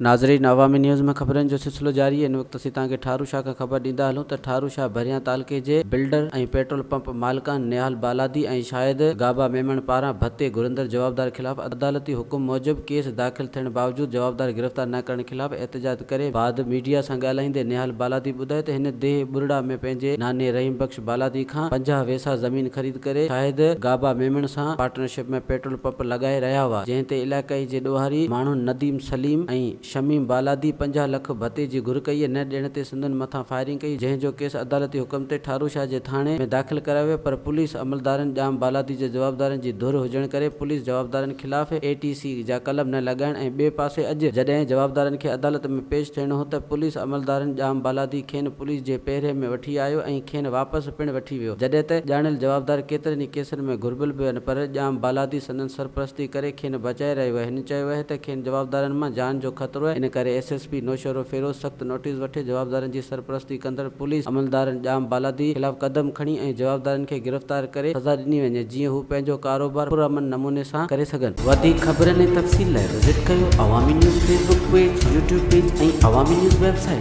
नाज़रीन, अवामी न्यूज़ में ख़बरनि जो सिलसिलो जारी है। इन वक्त असीं तव्हांखे ठारू शाह खां ख़बर ॾींदा हलूं त ठारू शाह भरियां तालुके जे बिल्डर ऐं पेट्रोल पंप मालिकान निहाल बालादी ऐं शाहिद गाबा मेमण पारां भत्ते घुरंदड़ जवाबदार ख़िलाफ़ अदालती हुकुम मूजिब केस दाख़िल थियण बावजूद जवाबदार गिरफ़्तार न करण ख़िलाफ़ एहतजाज करे बाद मीडिया सां ॻाल्हाईंदे निहाल बालादी ॿुधाए त हिन देह बुरड़ा में पंहिंजे नाने रहीम बख्श बालादी खां 50 वेसा ज़मीन ख़रीद करे शाहिद गाबा मेमण सां पार्टनरशिप में पेट्रोल पंप लॻाए रहिया हुआ, जंहिं ते इलाइक़ाई जे ॾोहारी माण्हू नदीम सलीम ऐं शमीम बालादी 50 लख भत्ते जी घुर कई। न ॾियण ते सिंधुनि मथां फायरिंग कई, जंहिंजो केस अदालती हुकुम ते ठारू शाह जे थाणे में दाख़िल करायो वियो, पर पुलिस अमलदारनि ॼाम बालादी जे जवाबदारनि जी धुर हुजण करे पुलिस जवाबदारनि ख़िलाफ़ ATC जा कलम न लॻाइण ऐं ॿिए पासे अॼु जॾहिं जवाबदारनि खे अदालत में पेश थियणो हो त पुलिस अमलदारनि ॼाम बालादी खेनि पुलिस जे पहिरे में वठी आयो ऐं खेनि वापसि पिणु वठी वियो, जॾहिं त ॼाणियल जवाबदार केतिरनि ई केसनि में घुर्बल बि आहिनि, पर ॼाम बालादी संदन सरपरस्ती करे खेनि बचाए रहियो आहे। हिन चयो आहे त खेनि जवाबदारनि मां जान जो ख़तरो आहे, इन करे SSP नौशरो फेरोज़ सख़्त नोटिस वठे जवाबदारनि जी सरपरस्ती कंदड़ पुलिस अमलदारनि ॼाम बालादी ख़िलाफ़ कदम खणी ऐं जवाबदारनि खे गिरफ़्तार करे सज़ा ॾिनी वञे, जीअं हू पंहिंजो कारोबार पुरअमन नमूने सां करे सघनि। वधीक ख़बरनि ऐं तफ़सील लाइ विज़िट कयो अवामी news Facebook page, YouTube page ऐं अवामी न्यूज़ वेबसाइट।